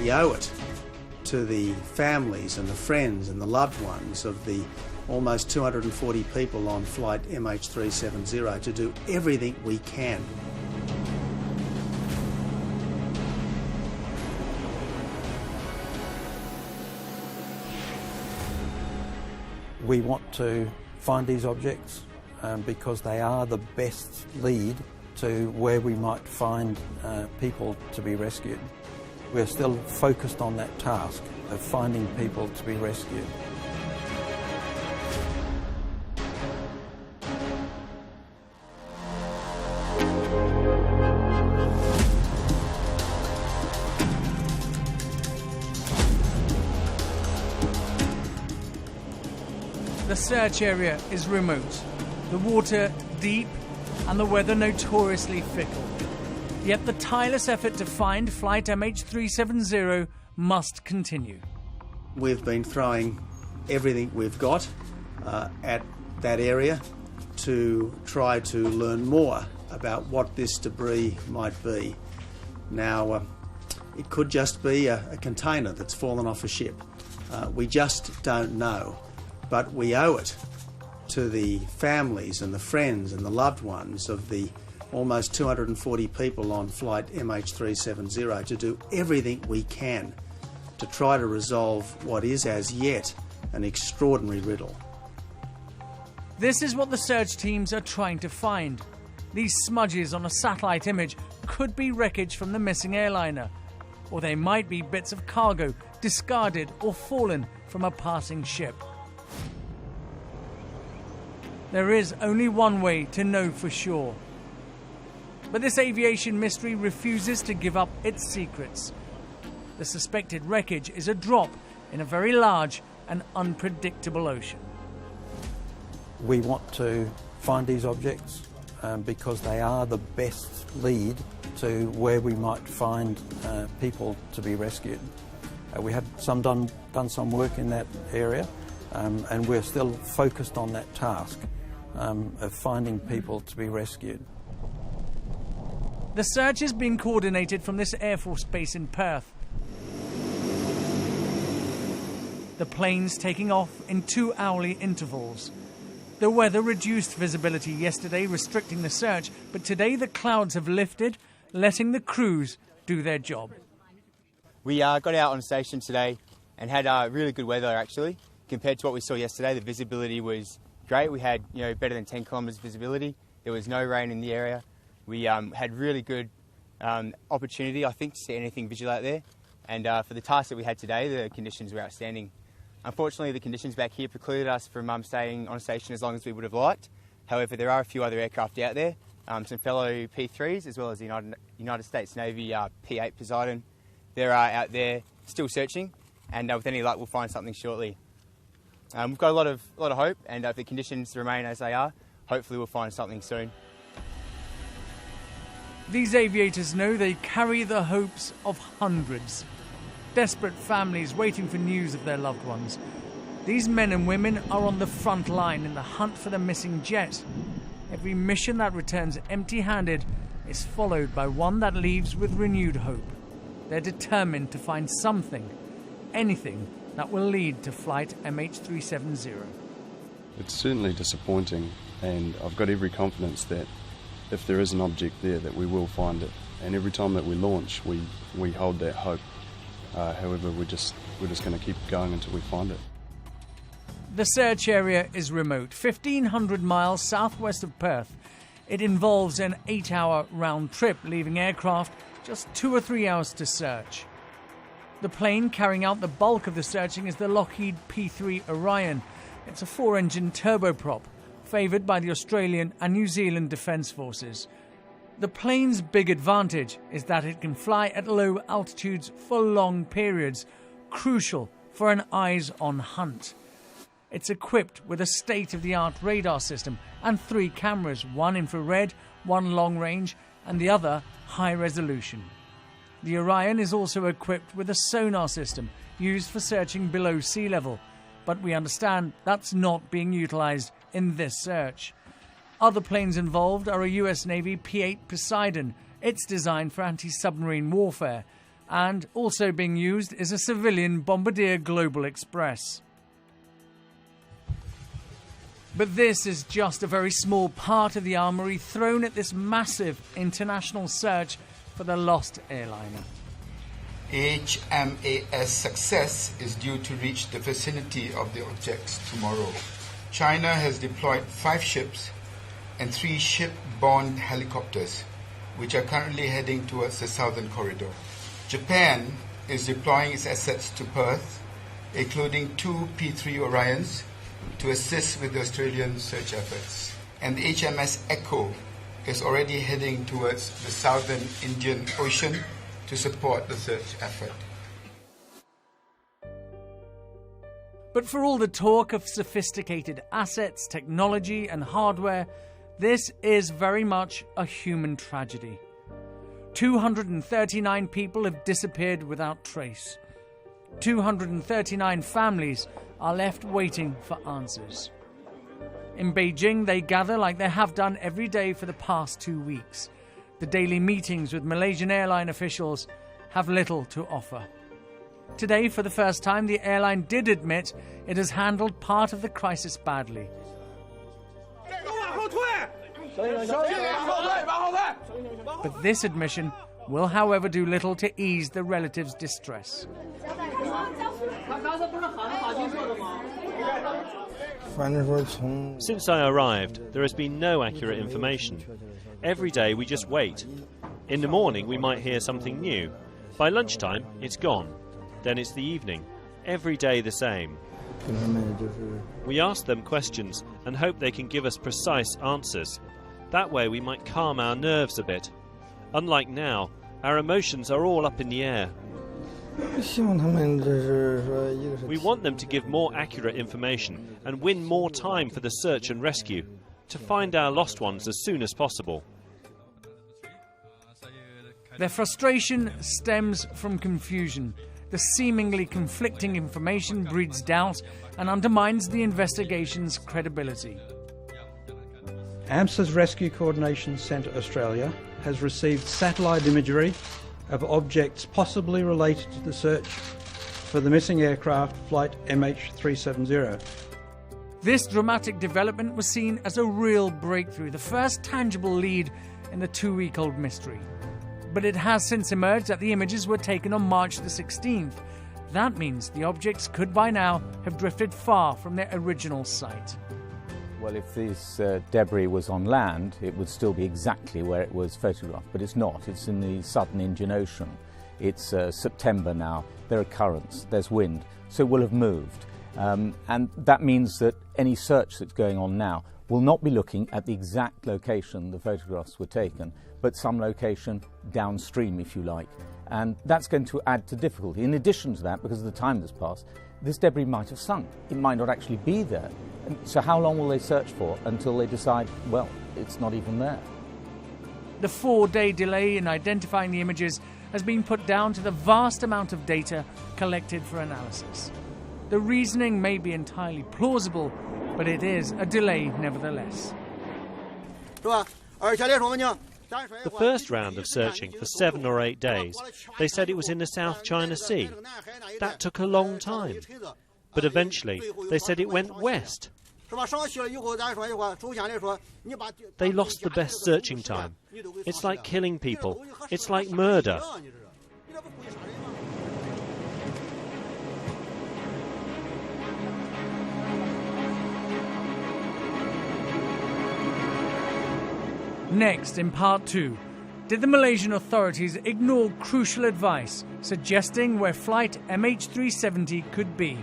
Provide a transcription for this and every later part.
we owe it to the families and the friends and the loved ones of the almost 240 people on flight MH370 to do everything we can. We want to find these objects because they are the best lead to where we might find people to be rescued. We're still focused on that task of finding people to be rescued. The search area is remote, the water deep, and the weather notoriously fickle. Yet the tireless effort to find flight MH370 must continue. We've been throwing everything we've got at that area to try to learn more about what this debris might be. Now, it could just be a container that's fallen off a ship. We just don't know. But we owe it to the families and the friends and the loved ones of the almost 240 people on flight MH370 to do everything we can to try to resolve what is as yet an extraordinary riddle. This is what the search teams are trying to find. These smudges on a satellite image could be wreckage from the missing airliner, or they might be bits of cargo discarded or fallen from a passing ship. There is only one way to know for sure. But this aviation mystery refuses to give up its secrets. The suspected wreckage is a drop in a very large and unpredictable ocean. We want to find these objects because they are the best lead to where we might find people to be rescued. We have done some work in that area, and we're still focused on that task of finding people to be rescued. The search is being coordinated from this Air Force base in Perth. The planes taking off in 2-hourly intervals. The weather reduced visibility yesterday, restricting the search, but today the clouds have lifted, letting the crews do their job. We got out on station today and had really good weather actually. Compared to what we saw yesterday, the visibility was great. We had better than 10 kilometres visibility. There was no rain in the area. We had really good opportunity, I think, to see anything visual out there. And for the task that we had today, the conditions were outstanding. Unfortunately, the conditions back here precluded us from staying on station as long as we would have liked. However, there are a few other aircraft out there, some fellow P3s, as well as the United States Navy P8 Poseidon. They're out there still searching, and with any luck, we'll find something shortly. We've got a lot of hope, and if the conditions remain as they are, hopefully we'll find something soon. These aviators know they carry the hopes of hundreds. Desperate families waiting for news of their loved ones. These men and women are on the front line in the hunt for the missing jet. Every mission that returns empty-handed is followed by one that leaves with renewed hope. They're determined to find something, anything, that will lead to flight MH370. It's certainly disappointing, and I've got every confidence that if there is an object there, that we will find it. And every time that we launch, we hold that hope. However, we're just going to keep going until we find it. The search area is remote, 1,500 miles southwest of Perth. It involves an 8-hour round trip, leaving aircraft just 2 or 3 hours to search. The plane carrying out the bulk of the searching is the Lockheed P3 Orion. It's a 4-engine turboprop, favoured by the Australian and New Zealand Defence Forces. The plane's big advantage is that it can fly at low altitudes for long periods, crucial for an eyes-on hunt. It's equipped with a state-of-the-art radar system and 3 cameras, one infrared, one long-range, and the other high-resolution. The Orion is also equipped with a sonar system used for searching below sea level, but we understand that's not being utilised in this search. Other planes involved are a US Navy P8 Poseidon. It's designed for anti-submarine warfare, And also being used is a civilian Bombardier Global Express. But this is just a very small part of the armoury thrown at this massive international search for the lost airliner. HMAS Success is due to reach the vicinity of the objects tomorrow. China has deployed 5 ships and 3 ship-borne helicopters, which are currently heading towards the southern corridor. Japan is deploying its assets to Perth, including 2 P-3 Orions, to assist with the Australian search efforts. And the HMS Echo is already heading towards the southern Indian Ocean to support the search effort. But for all the talk of sophisticated assets, technology and hardware, this is very much a human tragedy. 239 people have disappeared without trace. 239 families are left waiting for answers. In Beijing, they gather like they have done every day for the past 2 weeks. The daily meetings with Malaysian airline officials have little to offer. Today, for the first time, the airline did admit it has handled part of the crisis badly. But this admission will, however, do little to ease the relatives' distress. Since I arrived, there has been no accurate information. Every day we just wait. In the morning we might hear something new. By lunchtime it's gone. Then it's the evening. Every day the same. We ask them questions and hope they can give us precise answers. That way we might calm our nerves a bit. Unlike now, our emotions are all up in the air. We want them to give more accurate information and win more time for the search and rescue, to find our lost ones as soon as possible. Their frustration stems from confusion. The seemingly conflicting information breeds doubt and undermines the investigation's credibility. AMSA's Rescue Coordination Centre Australia has received satellite imagery of objects possibly related to the search for the missing aircraft flight MH370. This dramatic development was seen as a real breakthrough, the first tangible lead in the 2-week-old mystery. But it has since emerged that the images were taken on March the 16th. That means the objects could by now have drifted far from their original site. Well, if this debris was on land, it would still be exactly where it was photographed, but it's not. It's in the southern Indian Ocean. It's September now. There are currents, there's wind, so it will have moved. And that means that any search that's going on now will not be looking at the exact location the photographs were taken, but some location downstream, if you like. And that's going to add to difficulty. In addition to that, because of the time that's passed, this debris might have sunk. It might not actually be there. And so how long will they search for until they decide, well, it's not even there? The 4-day delay in identifying the images has been put down to the vast amount of data collected for analysis. The reasoning may be entirely plausible, but it is a delay nevertheless. The first round of searching for 7 or 8 days, they said it was in the South China Sea. That took a long time. But eventually, they said it went west. They lost the best searching time. It's like killing people. It's like murder. Next, in part 2, did the Malaysian authorities ignore crucial advice suggesting where flight MH370 could be?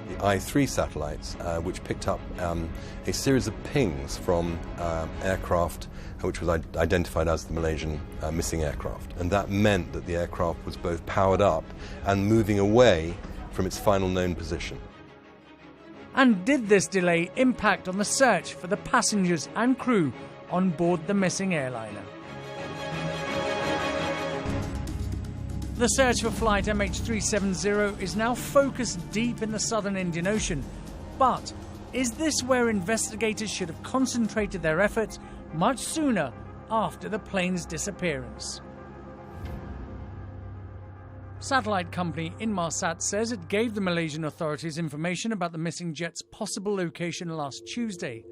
The I-3 satellites, which picked up a series of pings from aircraft which was identified as the Malaysian missing aircraft. And that meant that the aircraft was both powered up and moving away from its final known position. And did this delay impact on the search for the passengers and crew on board the missing airliner? The search for flight MH370 is now focused deep in the southern Indian Ocean. But is this where investigators should have concentrated their efforts much sooner after the plane's disappearance? Satellite company Inmarsat says it gave the Malaysian authorities information about the missing jet's possible location last Tuesday,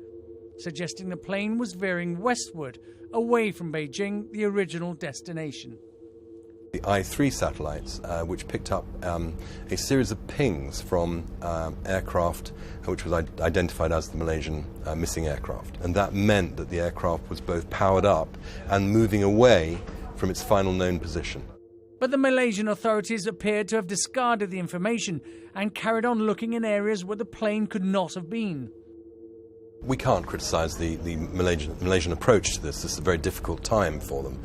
suggesting the plane was veering westward, away from Beijing, the original destination. The I-3 satellites, which picked up a series of pings from aircraft which was identified as the Malaysian missing aircraft. And that meant that the aircraft was both powered up and moving away from its final known position. But the Malaysian authorities appeared to have discarded the information and carried on looking in areas where the plane could not have been. We can't criticise the Malaysian approach to this. This is a very difficult time for them.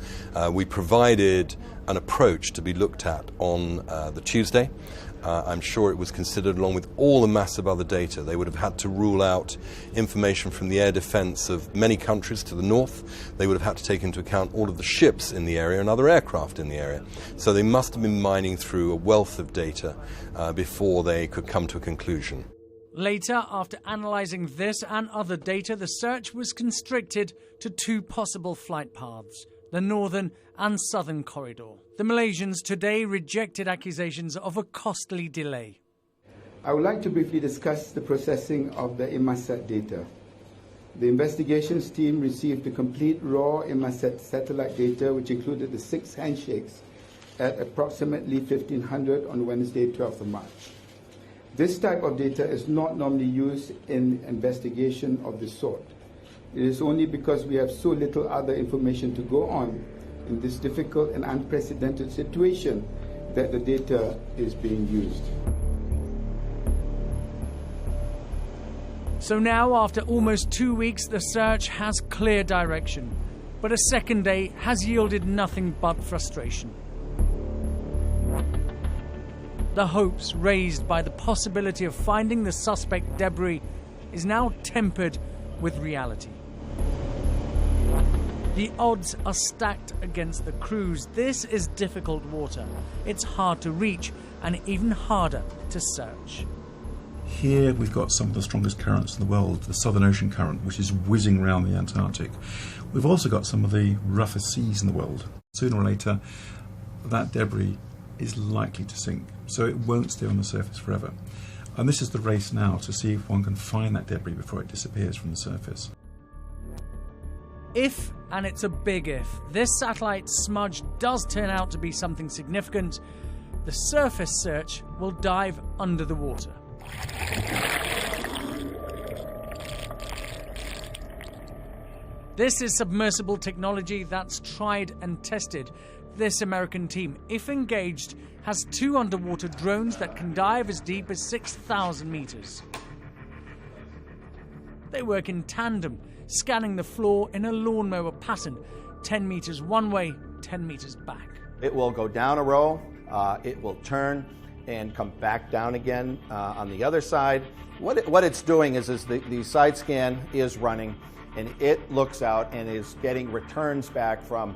We provided an approach to be looked at on the Tuesday. I'm sure it was considered along with all the massive other data. They would have had to rule out information from the air defence of many countries to the north. They would have had to take into account all of the ships in the area and other aircraft in the area. So they must have been mining through a wealth of data before they could come to a conclusion. Later, after analysing this and other data, the search was constricted to two possible flight paths, the northern and southern corridor. The Malaysians today rejected accusations of a costly delay. I would like to briefly discuss the processing of the Inmarsat data. The investigations team received the complete raw Inmarsat satellite data, which included the 6 handshakes, at approximately 1500 on Wednesday, 12th of March. This type of data is not normally used in investigation of this sort. It is only because we have so little other information to go on in this difficult and unprecedented situation that the data is being used. So now, after almost 2 weeks, the search has clear direction. But a second day has yielded nothing but frustration. The hopes raised by the possibility of finding the suspect debris is now tempered with reality. The odds are stacked against the crews. This is difficult water. It's hard to reach and even harder to search. Here we've got some of the strongest currents in the world, the Southern Ocean Current, which is whizzing around the Antarctic. We've also got some of the roughest seas in the world. Sooner or later, that debris is likely to sink, so it won't stay on the surface forever. And this is the race now to see if one can find that debris before it disappears from the surface. If, and it's a big if, this satellite smudge does turn out to be something significant, the surface search will dive under the water. This is submersible technology that's tried and tested. This American team, if engaged, has 2 underwater drones that can dive as deep as 6,000 meters. They work in tandem, scanning the floor in a lawnmower pattern, 10 meters one way, 10 meters back. It will go down a row, it will turn and come back down again on the other side. What it's doing is the side scan is running, and it looks out and is getting returns back from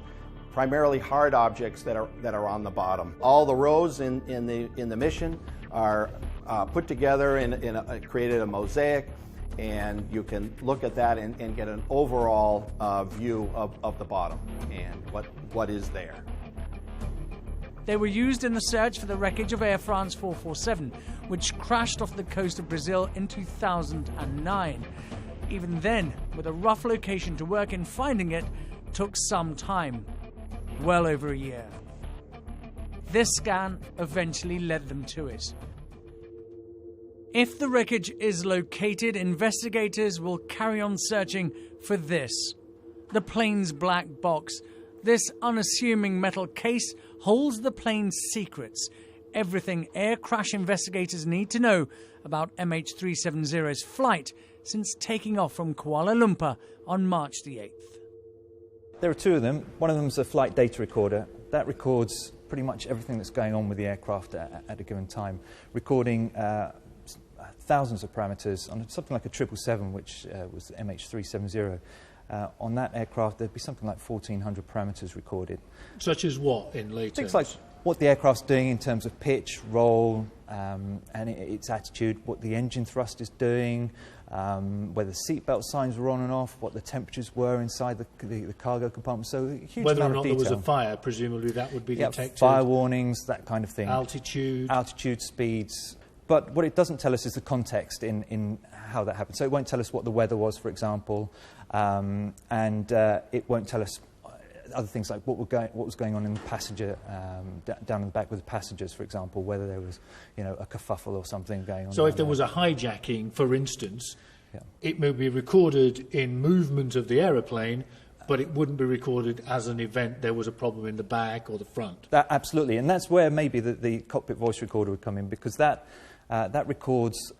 primarily hard objects that are on the bottom. All the rows in the mission are put together and created a mosaic, and you can look at that and get an overall view of the bottom and what is there. They were used in the search for the wreckage of Air France 447, which crashed off the coast of Brazil in 2009. Even then, with a rough location to work in, finding it took some time, well over a year. This scan eventually led them to it. If the wreckage is located, investigators will carry on searching for this, the plane's black box. This unassuming metal case holds the plane's secrets, everything air crash investigators need to know about MH370's flight since taking off from Kuala Lumpur on March the 8th. There are 2 of them. One of them is a flight data recorder. That records pretty much everything that's going on with the aircraft at a given time, recording thousands of parameters on something like a 777, which was the MH370. On that aircraft, there'd be something like 1,400 parameters recorded. Such as what in latex? Things like what the aircraft's doing in terms of pitch, roll, and its attitude, what the engine thrust is doing, whether seatbelt signs were on and off, what the temperatures were inside the cargo compartment. So a huge whether amount or of not detail. there was a fire, presumably that would be detected. Fire warnings, that kind of thing. Altitude, speeds. But what it doesn't tell us is the context in how that happened. So it won't tell us what the weather was, for example, and it won't tell us other things like what was going on in the passenger, down in the back with the passengers, for example, whether there was, a kerfuffle or something going on. So if there was a hijacking, for instance, it may be recorded in movement of the aeroplane, but it wouldn't be recorded as an event. There was a problem in the back or the front. Absolutely, and that's where maybe the cockpit voice recorder would come in, because that records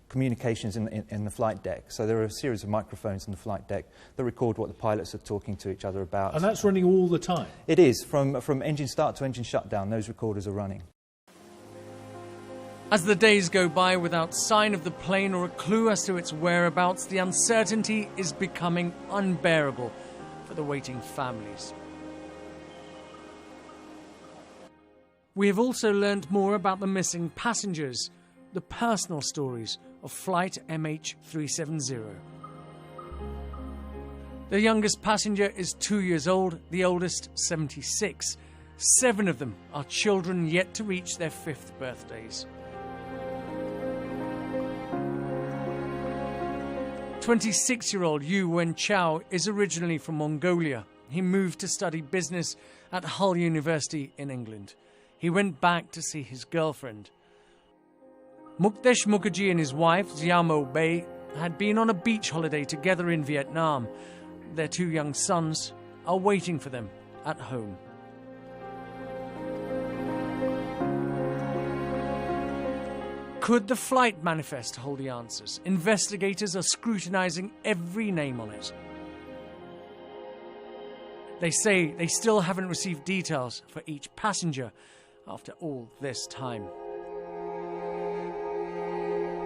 communications in the flight deck. So there are a series of microphones in the flight deck that record what the pilots are talking to each other about. And that's running all the time? It is. From engine start to engine shutdown, those recorders are running. As the days go by without sign of the plane or a clue as to its whereabouts, the uncertainty is becoming unbearable for the waiting families. We have also learned more about the missing passengers, the personal stories of flight MH370. The youngest passenger is 2 years old, the oldest 76. 7 of them are children yet to reach their 5th birthdays. 26-year-old Yu Wen-Chao is originally from Mongolia. He moved to study business at Hull University in England. He went back to see his girlfriend. Mukdesh Mukherjee and his wife, Xiaomo Bei, had been on a beach holiday together in Vietnam. Their 2 young sons are waiting for them at home. Could the flight manifest hold the answers? Investigators are scrutinizing every name on it. They say they still haven't received details for each passenger after all this time.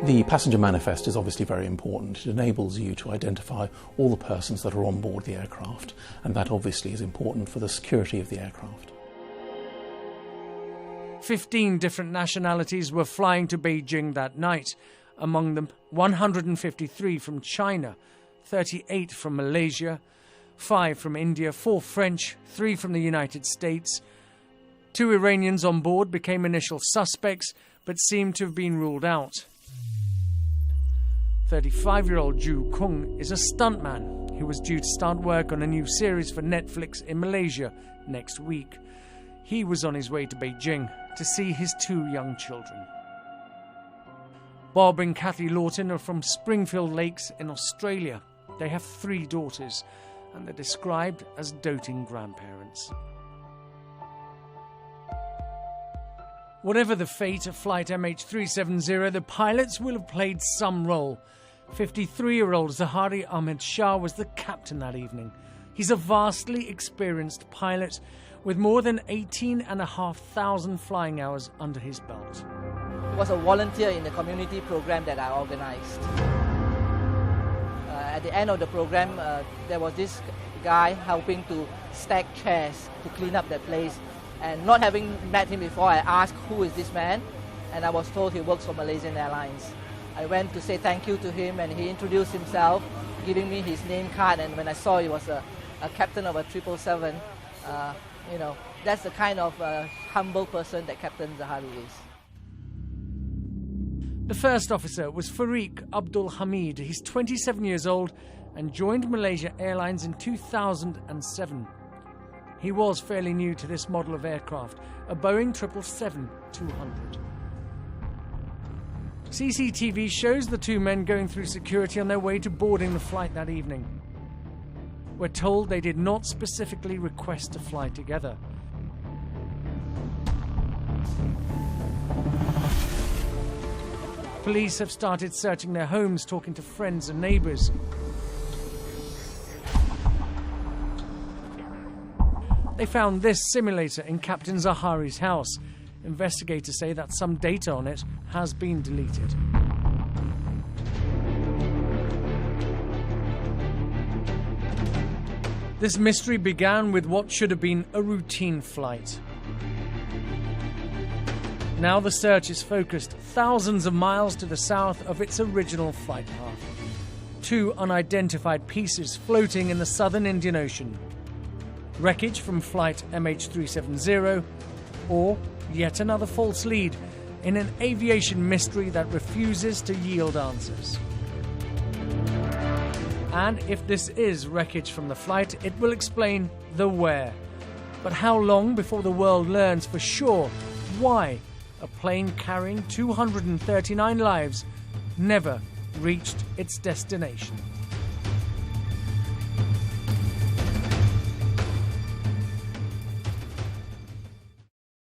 The passenger manifest is obviously very important. It enables you to identify all the persons that are on board the aircraft, and that obviously is important for the security of the aircraft. 15 different nationalities were flying to Beijing that night, among them 153 from China, 38 from Malaysia, 5 from India, 4 French, 3 from the United States. 2 Iranians on board became initial suspects, but seemed to have been ruled out. 35-year-old Zhu Kung is a stuntman who was due to start work on a new series for Netflix in Malaysia next week. He was on his way to Beijing to see his 2 young children. Bob and Kathy Lawton are from Springfield Lakes in Australia. They have 3 daughters, and they're described as doting grandparents. Whatever the fate of flight MH370, the pilots will have played some role. 53-year-old Zahari Ahmed Shah was the captain that evening. He's a vastly experienced pilot with more than 18,500 flying hours under his belt. I was a volunteer in the community program that I organized. At the end of the program, there was this guy helping to stack chairs to clean up that place. And not having met him before, I asked, who is this man? And I was told he works for Malaysia Airlines. I went to say thank you to him, and he introduced himself, giving me his name card. And when I saw he was a captain of a 777, that's the kind of humble person that Captain Zahari is. The first officer was Farik Abdul Hamid. He's 27 years old and joined Malaysia Airlines in 2007. He was fairly new to this model of aircraft, a Boeing 777-200. CCTV shows the 2 men going through security on their way to boarding the flight that evening. We're told they did not specifically request to fly together. Police have started searching their homes, talking to friends and neighbours. They found this simulator in Captain Zahari's house. Investigators say that some data on it has been deleted. This mystery began with what should have been a routine flight. Now the search is focused thousands of miles to the south of its original flight path. 2 unidentified pieces floating in the southern Indian Ocean. Wreckage from flight MH370, or yet another false lead in an aviation mystery that refuses to yield answers. And if this is wreckage from the flight, it will explain the where. But how long before the world learns for sure why a plane carrying 239 lives never reached its destination?